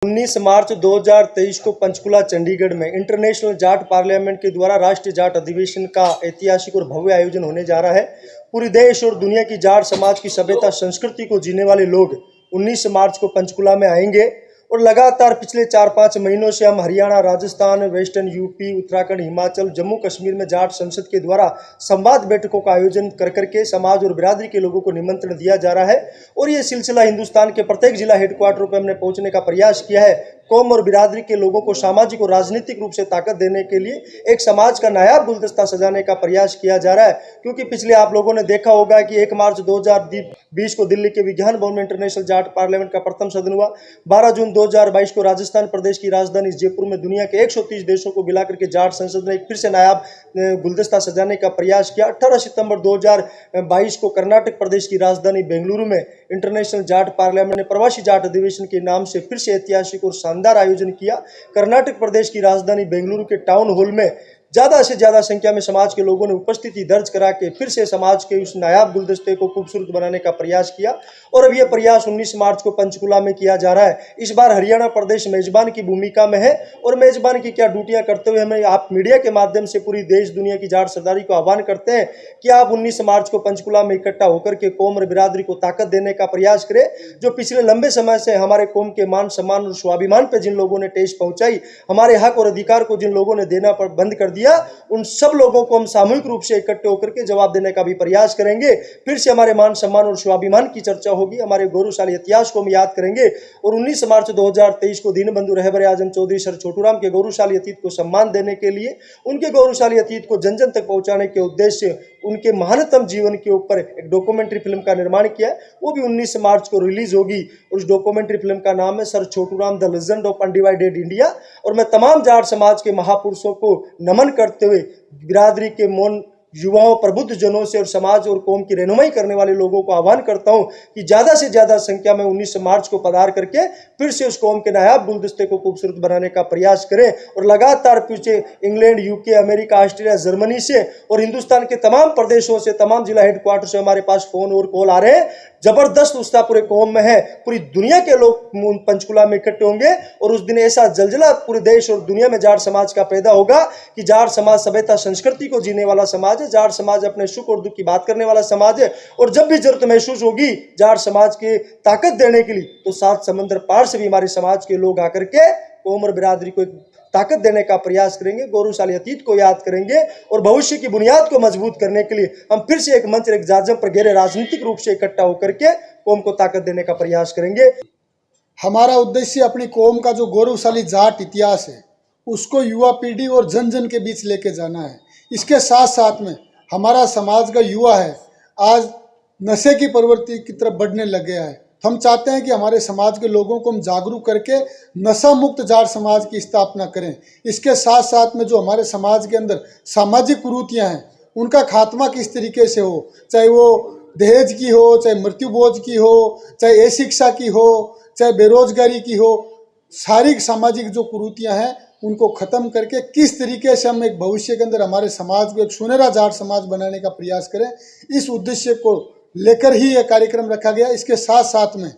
19 मार्च 2023 को पंचकुला चंडीगढ़ में international Jat parliament के द्वारा राष्ट्रीय जाट अधिवेशन का ऐतिहासिक और भव्य आयोजन होने जा रहा है। पूरे देश और दुनिया की जाट समाज की सभ्यता संस्कृति को जीने वाले लोग 19 मार्च को पंचकुला में आएंगे और लगातार पिछले 4-5 महीनों से हम हरियाणा, राजस्थान, वेस्टर्न यूपी, उत्तराखंड, हिमाचल, जम्मू कश्मीर में जाट संसद के द्वारा संवाद बैठकों का आयोजन कर करके समाज और बिरादरी के लोगों को निमंत्रण दिया जा रहा है और ये सिलसिला हिंदुस्तान के प्रत्येक जिला हेडक्वार्टरों पर हमने पहुंचने का प्रयास किया है। कौम और बिरादरी के लोगों को सामाजिक और राजनीतिक रूप से ताकत देने के लिए एक समाज का नायाब गुलदस्ता सजाने का प्रयास किया जा रहा है, क्योंकि पिछले आप लोगों ने देखा होगा कि 1 मार्च 2020 को दिल्ली के विज्ञान भवन में इंटरनेशनल जाट पार्लियामेंट का प्रथम सदन हुआ। 12 जून 2022 को राजस्थान प्रदेश की राजधानी जयपुर में दुनिया के 130 देशों को मिलाकर के जाट संसद ने एक फिर से नायाब गुलदस्ता सजाने का प्रयास किया। 18 सितंबर 2022 को कर्नाटक प्रदेश की राजधानी बेंगलुरु में इंटरनेशनल जाट पार्लियामेंट ने प्रवासी जाट अधिवेशन के नाम से फिर से ऐतिहासिक और शानदार आयोजन किया। कर्नाटक प्रदेश की राजधानी बेंगलुरु के टाउन हॉल में ज़्यादा से ज़्यादा संख्या में समाज के लोगों ने उपस्थिति दर्ज करा के फिर से समाज के उस नायाब गुलदस्ते को खूबसूरत बनाने का प्रयास किया और अब यह प्रयास 19 मार्च को पंचकुला में किया जा रहा है। इस बार हरियाणा प्रदेश मेजबान की भूमिका में है और मेजबान की क्या ड्यूटियां करते हुए हमें आप मीडिया के माध्यम से पूरी देश दुनिया की जाट सरदारी को आह्वान करते हैं कि आप 19 मार्च को पंचकुला में इकट्ठा होकर के कौम और बिरादरी को ताकत देने का प्रयास करें। जो पिछले लंबे समय से हमारे कौम के मान सम्मान और स्वाभिमान पर जिन लोगों ने ठेस पहुंचाई, हमारे हक और अधिकार को जिन लोगों ने देना पर बंद कर दिया, उन सब लोगों को हम सामूहिक रूप से इकट्ठे होकर के जवाब देने का भी प्रयास करेंगे। फिर से हमारे मान सम्मान और स्वाभिमान की चर्चा होगी, हमारे गौरवशाली इतिहास को हम याद करेंगे और 19 मार्च 2023 को दीनबंधु रहबर आजम चौधरी सर छोटूराम के गौरवशाली अतीत को सम्मान देने के लिए, उनके गौरवशाली अतीत को जन जन तक पहुंचाने के उद्देश्य उनके महानतम जीवन के ऊपर एक डॉक्यूमेंट्री फिल्म का निर्माण किया है। वो भी 19 मार्च को रिलीज होगी। उस डॉक्यूमेंट्री फिल्म का नाम है sir Chhoturam the legend of undivided India. और मैं तमाम जाट समाज के महापुरुषों को नमन करते हुए बिरादरी के मौन युवाओं, प्रबुद्ध जनों से और समाज और कौम की रहनुमाई करने वाले लोगों को आह्वान करता हूं कि ज़्यादा से ज़्यादा संख्या में 19 मार्च को पधार करके फिर से उस कौम के नायाब गुलदस्ते को खूबसूरत बनाने का प्रयास करें। और लगातार पीछे England, UK, America, Australia, Germany से और हिंदुस्तान के तमाम प्रदेशों से, तमाम जिला हेडक्वार्टर से हमारे पास फोन और कॉल आ रहे हैं। जबरदस्त उत्साह पूरे कौम में है। पूरी दुनिया के लोग पंचकुला में इकट्ठे होंगे और उस दिन ऐसा जलजला पूरे देश और दुनिया में जाट समाज का पैदा होगा कि जाट समाज सभ्यता संस्कृति को जीने वाला समाज है। जाट समाज अपने सुख और दुख की बात करने वाला समाज है और जब भी जरूरत महसूस होगी जाट समाज के ताकत देने के लिए, तो 7 समंदर पार से भी हमारे समाज के लोग आकर के कौम और बिरादरी को ताकत देने का प्रयास करेंगे, गौरवशाली अतीत को याद करेंगे और भविष्य की बुनियाद को मजबूत करने के लिए हम फिर से एक मंच, एक जाजम पर गहरे राजनीतिक रूप से इकट्ठा होकर के कौम को ताकत देने का प्रयास करेंगे। हमारा उद्देश्य अपनी कौम का जो गौरवशाली जाट इतिहास है उसको युवा पीढ़ी और जन जन के बीच लेके जाना है। इसके साथ साथ में हमारा समाज का युवा है आज नशे की प्रवृत्ति की तरफ बढ़ने लग गया है। हम चाहते हैं कि हमारे समाज के लोगों को हम जागरूक करके नशा मुक्त जाट समाज की स्थापना करें। इसके साथ साथ में जो हमारे समाज के अंदर सामाजिक कुरीतियाँ हैं उनका खात्मा किस तरीके से हो, चाहे वो दहेज की हो, चाहे मृत्यु बोझ की हो, चाहे अशिक्षा की हो, चाहे बेरोजगारी की हो, सारी सामाजिक जो कुरीतियाँ हैं उनको ख़त्म करके किस तरीके से हम एक भविष्य के अंदर हमारे समाज को एक सुनहरा जाट समाज बनाने का प्रयास करें, इस उद्देश्य को लेकर ही यह कार्यक्रम रखा गया। इसके साथ साथ में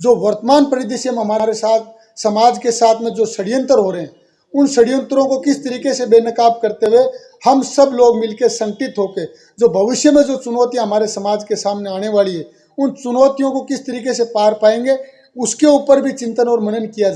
जो वर्तमान परिदृश्य में हमारे साथ समाज के साथ में जो षड्यंत्र हो रहे हैं उन षड्यंत्रों को किस तरीके से बेनकाब करते हुए हम सब लोग मिलकर संगठित होकर जो भविष्य में जो चुनौतियां हमारे समाज के सामने आने वाली है उन चुनौतियों को किस तरीके से पार पाएंगे उसके ऊपर भी चिंतन और मनन किया जाए।